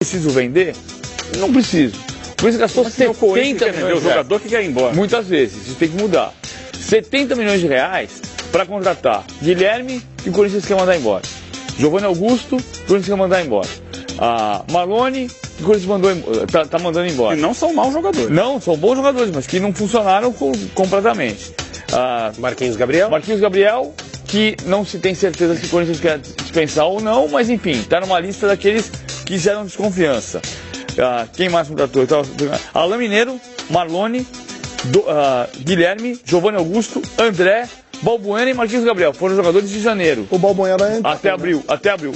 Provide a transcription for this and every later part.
Preciso vender? Não preciso. Por isso gastou 70 milhões de reais. O jogador que quer ir embora. Muitas vezes, isso tem que mudar. 70 milhões de reais para contratar Guilherme e o Corinthians quer mandar embora. Giovanni Augusto, o Corinthians quer mandar embora. Marlone, o Corinthians tá mandando embora. E não são maus jogadores. Não, são bons jogadores, mas que não funcionaram completamente. Marquinhos Gabriel, que não se tem certeza se o Corinthians quer dispensar ou não, mas enfim, está numa lista daqueles que geram desconfiança. Quem mais contratou? Alain Mineiro, Marlone, Guilherme, Giovanni Augusto, André, Balbuena e Marquinhos Gabriel. Foram jogadores de janeiro. O Balbuena até abril.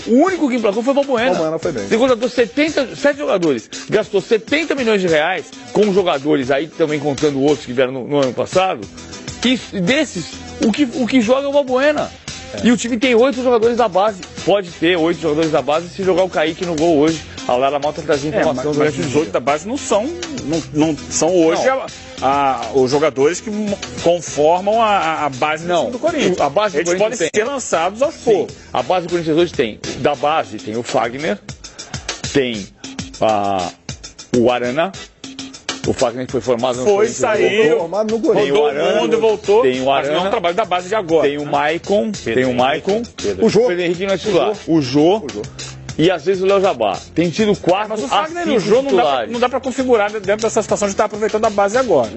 O único que emplacou foi o Balbuena. Balbuena foi bem. Ele contratou 7 jogadores. Gastou 70 milhões de reais com jogadores aí, também contando outros que vieram no ano passado. E desses, o que joga é o Balbuena. E o time tem 8 jogadores da base. Pode ter 8 jogadores da base se jogar o Kaique no gol hoje. A Lara Malta trazia informação durante os 8 da base não são hoje os jogadores que conformam a base do Corinthians. A base do Eles podem ser lançados aos poucos. A base do Corinthians hoje tem, da base tem o Fagner, tem o Arana. O Fagner que foi formado no Corinthians. Saiu, formado no Corinthians. Rodou o mundo e voltou. Tem o Arana. Mas não é um trabalho da base de agora. Tem o Maicon. O Jô. O Pedro Henrique não é titular. O Jô. E às vezes o Léo Jabá. Tem tido 4 Mas o Fagner e o Jô não dá pra configurar dentro dessa situação de estar aproveitando a base agora.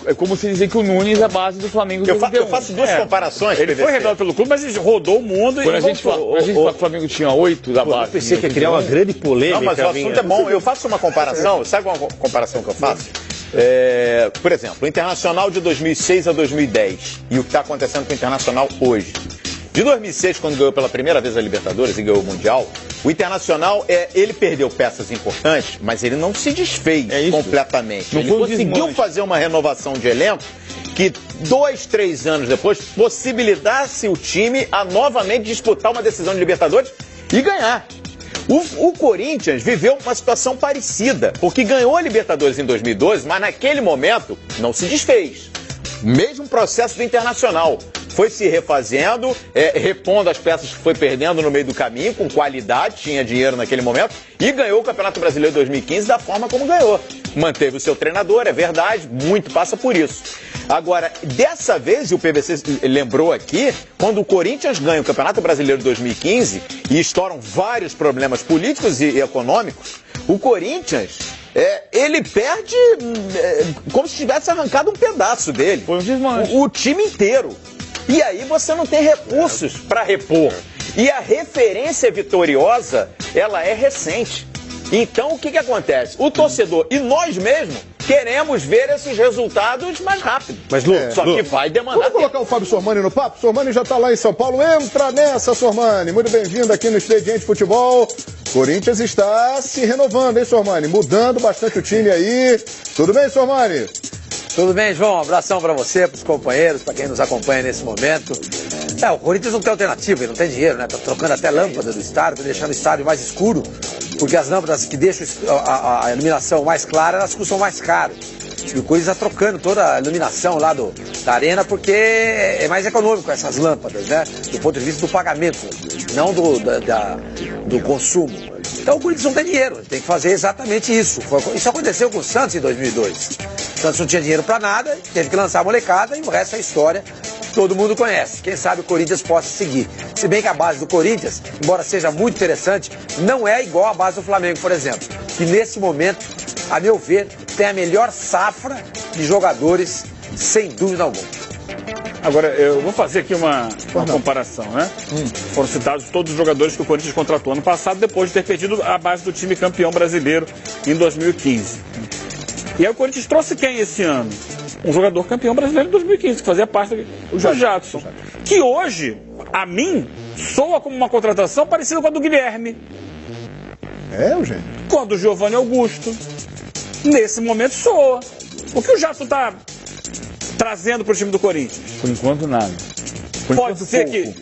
É como se dizer que o Nunes é a base do Flamengo. Eu faço duas comparações. Ele foi revelado pelo clube, mas ele rodou o mundo e voltou. A gente fala que o Flamengo tinha 8 da base. Eu pensei que ia criar uma grande polêmica. Não, mas o assunto é bom. Eu faço uma comparação. Sabe uma comparação que eu faço? Por exemplo, o Internacional de 2006 a 2010 e o que está acontecendo com o Internacional hoje. De 2006, quando ganhou pela primeira vez a Libertadores e ganhou o Mundial, o Internacional, ele perdeu peças importantes, mas ele não se desfez completamente. Ele conseguiu fazer uma renovação de elenco que 2, 3 anos depois possibilitasse o time a novamente disputar uma decisão de Libertadores e ganhar. O Corinthians viveu uma situação parecida, porque ganhou a Libertadores em 2012, mas naquele momento não se desfez. Mesmo processo do Internacional. Foi se refazendo, repondo as peças que foi perdendo no meio do caminho, com qualidade, tinha dinheiro naquele momento, e ganhou o Campeonato Brasileiro 2015 da forma como ganhou. Manteve o seu treinador, é verdade, muito passa por isso. Agora, dessa vez, e o PVC lembrou aqui, quando o Corinthians ganha o Campeonato Brasileiro 2015 e estouram vários problemas políticos e econômicos, o Corinthians, ele perde como se tivesse arrancado um pedaço dele. Foi um desmanche. O time inteiro. E aí você não tem recursos para repor. E a referência vitoriosa, ela é recente. Então, o que acontece? O torcedor e nós mesmos queremos ver esses resultados mais rápido. Mas, Lu, só que vai demandar Vamos colocar o Fábio Sormani no papo? Sormani já está lá em São Paulo. Entra nessa, Sormani. Muito bem-vindo aqui no Expediente Futebol. Corinthians está se renovando, hein, Sormani? Mudando bastante o time aí. Tudo bem, Sormani? Tudo bem, João? Um abração para você, para os companheiros, para quem nos acompanha nesse momento. O Corinthians não tem alternativa, ele não tem dinheiro, né? Tá trocando até lâmpada do estádio, tá deixando o estádio mais escuro, porque as lâmpadas que deixam a iluminação mais clara, elas custam mais caro. E o Corinthians está trocando toda a iluminação lá da arena, porque é mais econômico essas lâmpadas, né? Do ponto de vista do pagamento, não do consumo. Então o Corinthians não tem dinheiro, tem que fazer exatamente isso. Isso aconteceu com o Santos em 2002. O Santos não tinha dinheiro para nada, teve que lançar a molecada e o resto é história. Todo mundo conhece. Quem sabe o Corinthians possa seguir. Se bem que a base do Corinthians, embora seja muito interessante, não é igual à base do Flamengo, por exemplo. Que nesse momento, a meu ver, tem a melhor safra de jogadores, sem dúvida alguma. Agora, eu vou fazer aqui uma comparação, né? Foram citados todos os jogadores que o Corinthians contratou ano passado, depois de ter perdido a base do time campeão brasileiro em 2015. E aí o Corinthians trouxe quem esse ano? Um jogador campeão brasileiro em 2015, que fazia parte do Jadson. Que hoje, a mim, soa como uma contratação parecida com a do Guilherme. Eugênio? Com a do Giovanni Augusto. Nesse momento soa. O que o Jadson está trazendo para o time do Corinthians? Por enquanto, nada. Pode ser que...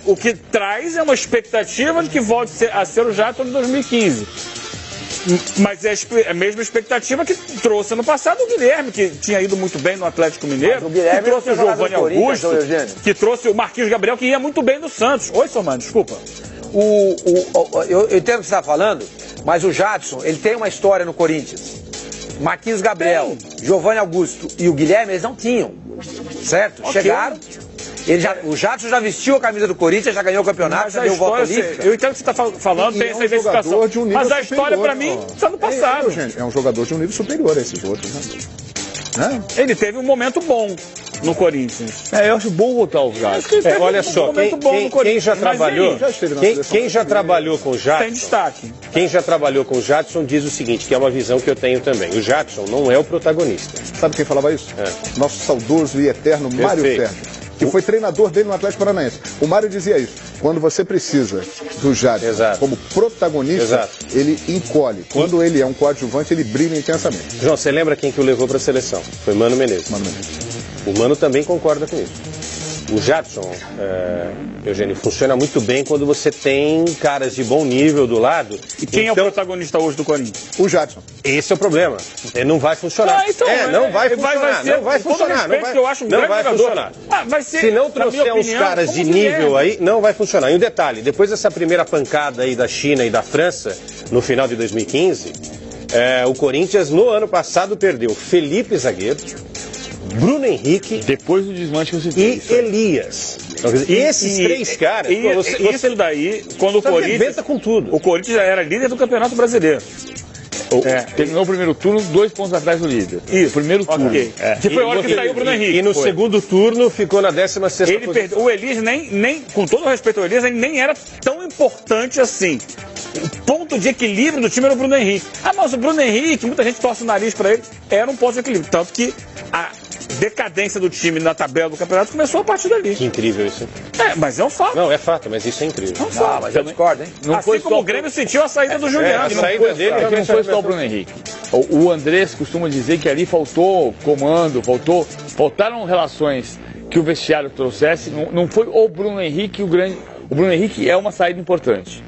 o que traz é uma expectativa de que volte a ser o Jadson de 2015. Mas é a mesma expectativa que trouxe ano passado o Guilherme, que tinha ido muito bem no Atlético Mineiro, que trouxe o Giovanni Augusto, que trouxe o Marquinhos Gabriel, que ia muito bem no Santos. Oi, Sormani, desculpa. eu entendo o que você está falando, mas o Jadson, ele tem uma história no Corinthians. Marquinhos Gabriel, Giovanni Augusto e o Guilherme, eles não tinham, certo? Okay. Chegaram, o Jadson já vestiu a camisa do Corinthians, já ganhou o campeonato, já deu volta olímpica. Eu entendo o que você está falando, tem essa identificação. Mas a história, para mim, está no passado. É um jogador de um nível superior a esses outros, né? Ele teve um momento bom no Corinthians. Eu acho bom voltar o Jadson. Olha só, quem já trabalhou, quem já trabalhou com o Jadson, tem destaque. Quem já trabalhou com o Jadson diz o seguinte, que é uma visão que eu tenho também. O Jadson não é o protagonista. Sabe quem falava isso? Nosso saudoso e eterno Mário Sérgio, que foi treinador dele no Atlético Paranaense. O Mário dizia isso. Quando você precisa do Jadson como protagonista, ele encolhe. Quando ele é um coadjuvante, ele brilha intensamente. João, você lembra quem que o levou para a seleção? Foi Mano Menezes. O Mano também concorda com isso. O Jadson, Eugênio, funciona muito bem quando você tem caras de bom nível do lado. E quem é o protagonista hoje do Corinthians? O Jadson. Esse é o problema. Ele não vai funcionar. Não vai funcionar. Não vai funcionar. Eu acho um não vai funcionar. Se não trouxer uns caras de nível aí, não vai funcionar. E um detalhe, depois dessa primeira pancada aí da China e da França, no final de 2015, o Corinthians, no ano passado, perdeu Felipe zagueiro, Bruno Henrique, depois do desmanche que você fez, e Elias. E esses três caras, isso daí, quando o Corinthians, com tudo. O Corinthians já era líder do Campeonato Brasileiro. Terminou o primeiro turno 2 pontos atrás do líder. Isso, primeiro turno. Okay. Que foi a hora que saiu o Bruno Henrique. E no segundo turno ficou na 16ª posição. Perdeu. O Elias nem, com todo o respeito ao Elias, ele nem era tão importante assim. O ponto de equilíbrio do time era o Bruno Henrique. Mas o Bruno Henrique, muita gente torce o nariz para ele, era um ponto de equilíbrio. Tanto que a decadência do time na tabela do campeonato começou a partir dali. Que incrível isso. Mas é um fato. Não, é fato, mas isso é incrível. É um fato. Mas eu discordo, hein? Assim como o Grêmio sentiu a saída do Juliano. A saída dele não foi só o Bruno Henrique. O Andrés costuma dizer que ali faltou comando, faltaram relações que o vestiário trouxesse. Não foi o Bruno Henrique o grande. O Bruno Henrique é uma saída importante.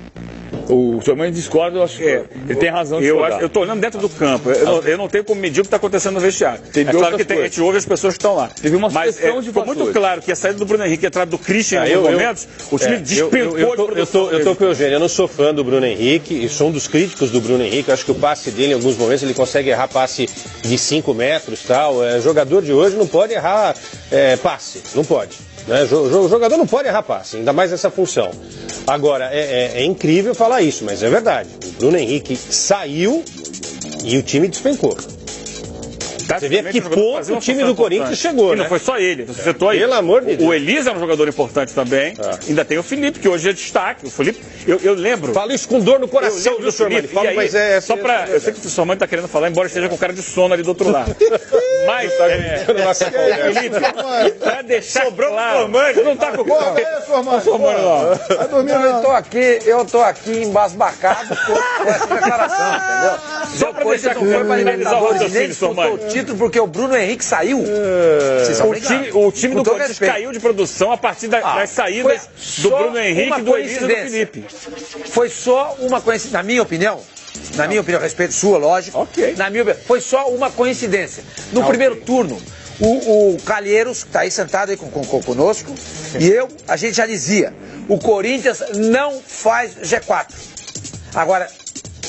O seu mãe discorda, eu acho que ele tem razão de discordar. Eu estou olhando dentro do campo, eu não tenho como medir o que está acontecendo no vestiário. É claro que a gente ouve as pessoas que estão lá. Teve uma mas ficou muito claro que a saída do Bruno Henrique e a entrada do Christian em alguns momentos, o time despencou de produção. Eu estou com o Eugênio, eu não sou fã do Bruno Henrique e sou um dos críticos do Bruno Henrique. Eu acho que o passe dele, em alguns momentos, ele consegue errar passe de 5 metros e tal. Jogador de hoje não pode errar passe, não pode. Né? O jogador não pode errar passe, ainda mais nessa função. Agora, é incrível falar isso, mas é verdade. O Bruno Henrique saiu e o time despencou. Você vê que ponto o time do Corinthians chegou, né? Não foi só ele, você citou aí. Pelo amor de Deus. O Elias é um jogador importante também. Ainda tem o Felipe, que hoje é destaque. O Felipe, eu lembro. Falo isso com dor no coração do senhor Mano. Mas só pra. Eu sei que o senhor Mano está querendo falar, embora esteja com cara de sono ali do outro lado. Mas, Felipe, pra deixar claro. Não tá com Vai dormir, eu tô aqui embasbacado com essa declaração, entendeu? Só pra deixar claro, para finalizar o raciocínio, senhor Mano. Título porque o Bruno Henrique saiu. O time do Corinthians caiu de produção a partir das saídas do Bruno Henrique, do Elias e do Felipe. Foi só uma coincidência, na minha opinião. Na minha opinião, respeito sua, lógico. Na minha opinião, foi só uma coincidência. No primeiro turno, o Calheiros, que está aí sentado aí conosco, e a gente já dizia, o Corinthians não faz G4. Agora,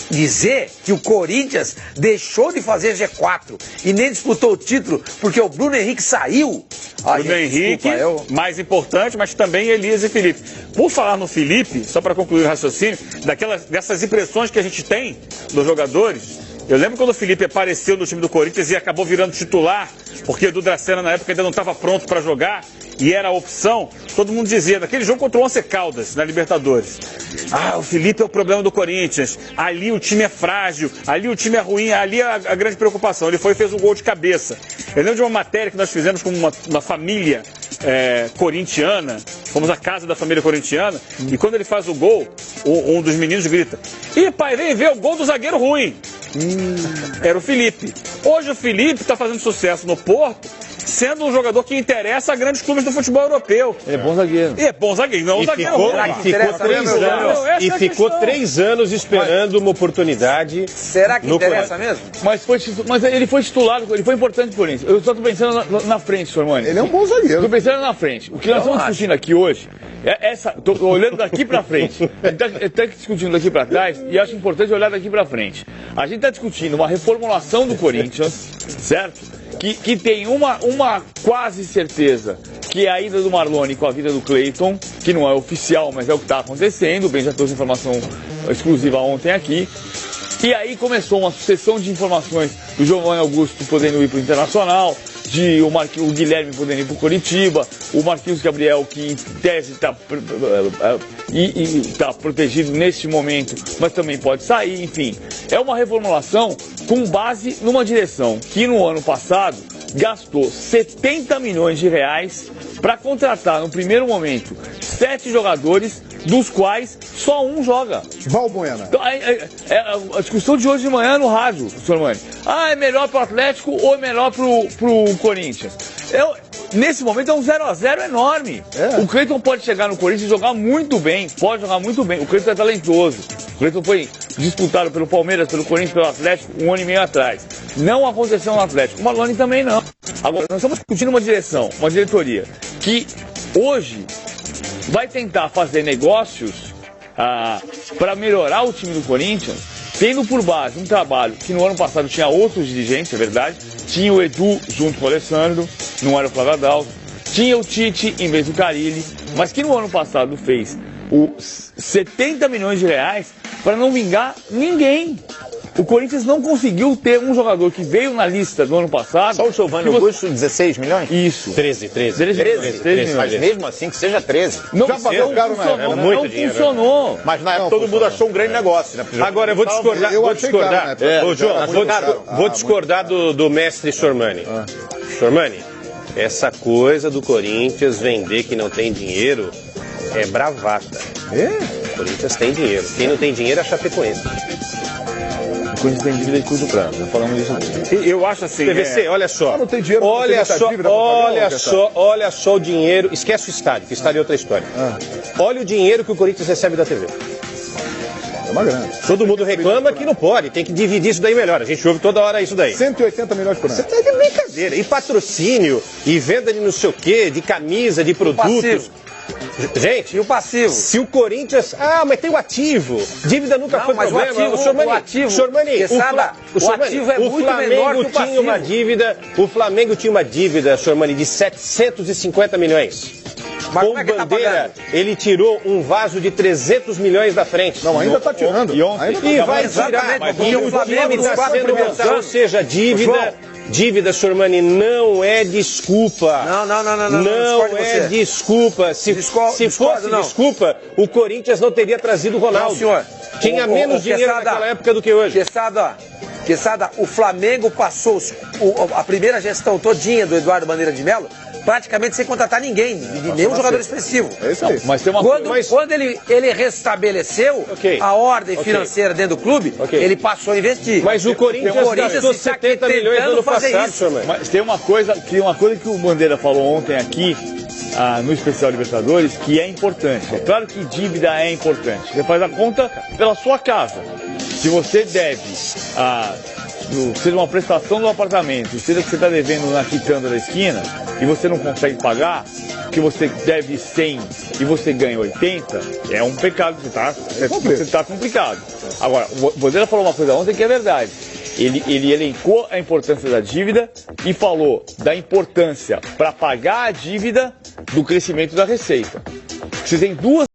dizer que o Corinthians deixou de fazer G4 e nem disputou o título porque o Bruno Henrique saiu. Bruno Henrique, mais importante, mas também Elias e Felipe. Por falar no Felipe, só para concluir o raciocínio, dessas impressões que a gente tem dos jogadores, eu lembro quando o Felipe apareceu no time do Corinthians e acabou virando titular, porque o Edu Dracena na época ainda não estava pronto para jogar e era a opção, todo mundo dizia, naquele jogo contra o Once Caldas, na Libertadores, o Felipe é o problema do Corinthians, ali o time é frágil, ali o time é ruim, ali é a grande preocupação. Ele foi e fez um gol de cabeça. Eu lembro de uma matéria que nós fizemos com uma família corintiana, fomos à casa da família corintiana, e quando ele faz o gol, um dos meninos grita: "Ih, pai, vem ver o gol do zagueiro ruim." Era o Felipe. Hoje o Felipe está fazendo sucesso no Porto, sendo um jogador que interessa a grandes clubes do futebol europeu. Ele é bom zagueiro. É bom zagueiro, não zagueiro. E ficou 3 anos esperando uma oportunidade. Será que interessa mesmo? Mas ele foi titular, ele foi importante por isso. Eu só estou pensando na frente, senhor Mano. Ele é um bom zagueiro. Estou pensando na frente. O que nós estamos discutindo aqui hoje Tô olhando daqui para frente. A gente está discutindo daqui para trás e acho importante olhar daqui para frente. A gente está discutindo uma reformulação do Corinthians, certo? Que tem uma quase certeza, que é a ida do Marlone com a vida do Cleiton, que não é oficial, mas é o que está acontecendo. O Ben já trouxe informação exclusiva ontem aqui. E aí começou uma sucessão de informações do Giovanni Augusto podendo ir para o Internacional, o Guilherme podendo ir para o Coritiba, o Marquinhos Gabriel, que em tese está protegido neste momento, mas também pode sair, enfim. É uma reformulação com base numa direção que no ano passado gastou 70 milhões de reais para contratar no primeiro momento 7 jogadores, dos quais só um joga. Valbuena. Então, a discussão de hoje de manhã no rádio, senhor Mani. É melhor pro Atlético ou é melhor pro Corinthians? Nesse momento é um 0x0 enorme. O Cleiton pode chegar no Corinthians e jogar muito bem, pode jogar muito bem. O Cleiton é talentoso. O Cleiton foi disputado pelo Palmeiras, pelo Corinthians, pelo Atlético 1 ano e meio atrás. Não aconteceu no Atlético. O Marlone também não. Agora, nós estamos discutindo uma direção, uma diretoria, que hoje vai tentar fazer negócios para melhorar o time do Corinthians, tendo por base um trabalho que no ano passado tinha outros dirigentes, é verdade. Tinha o Edu junto com o Alessandro, não era o Flávio Adalto. Tinha o Tite em vez do Carille, mas que no ano passado fez 70 milhões de reais para não vingar ninguém. O Corinthians não conseguiu ter um jogador que veio na lista do ano passado. Só o Giovanni Augusto, 16 milhões? Isso. 13 milhões. Mas mesmo assim que seja 13. Não, já valeu caro na época, né? Não funcionou. Mas na época todo mundo achou um grande negócio, né? Agora eu vou discordar. Vou discordar do mestre Sormani. Sormani, essa coisa do Corinthians vender que não tem dinheiro é bravata. O Corinthians tem dinheiro. Quem não tem dinheiro é a Chapecoense. O Corinthians tem dívida de curto prazo, já falamos disso aqui. Eu acho assim... PVC, olha só. Não tem dinheiro, olha só o dinheiro. Esquece o estádio, que o estádio é outra história. Olha o dinheiro que o Corinthians recebe da TV. É uma grana. Todo mundo reclama que não pode, tem que dividir isso daí melhor. A gente ouve toda hora isso daí. 180 milhões por ano. Você tá de brincadeira. E patrocínio, e venda de não sei o quê, de camisa, de produtos. Gente, e o passivo? Se o Corinthians... mas tem o ativo. Dívida nunca foi mas problema. O ativo é muito menor que o passivo. O Flamengo tinha uma dívida, Sormani, de 750 milhões. Mas Com Bandeira, ele tirou um vaso de 300 milhões da frente. Não, ainda está tirando. E vai tirar. E o Flamengo está sendo montado. Ou seja, dívida, Sormani, não é desculpa. Não é desculpa. Se fosse desculpa, o Corinthians não teria trazido o Ronaldo. Não, senhor. Tinha menos dinheiro naquela época do que hoje. Quesada, o Flamengo passou a primeira gestão todinha do Eduardo Bandeira de Mello praticamente sem contratar ninguém, nenhum jogador expressivo. É isso aí. Mas tem uma quando ele restabeleceu a ordem financeira dentro do clube, ele passou a investir. Mas o Corinthians gastou 70 milhões no ano passado, mas tem uma coisa que o Bandeira falou ontem aqui, no Especial Libertadores, que é importante. É claro que dívida é importante. Você faz a conta pela sua casa. Se você deve seja uma prestação do apartamento, seja que você está devendo na quitanda da esquina e você não consegue pagar, que você deve 100 e você ganha 80, é um pecado, você está complicado. Agora, o Bandeira falou uma coisa ontem que é verdade. Ele elencou a importância da dívida e falou da importância para pagar a dívida do crescimento da receita. Você tem duas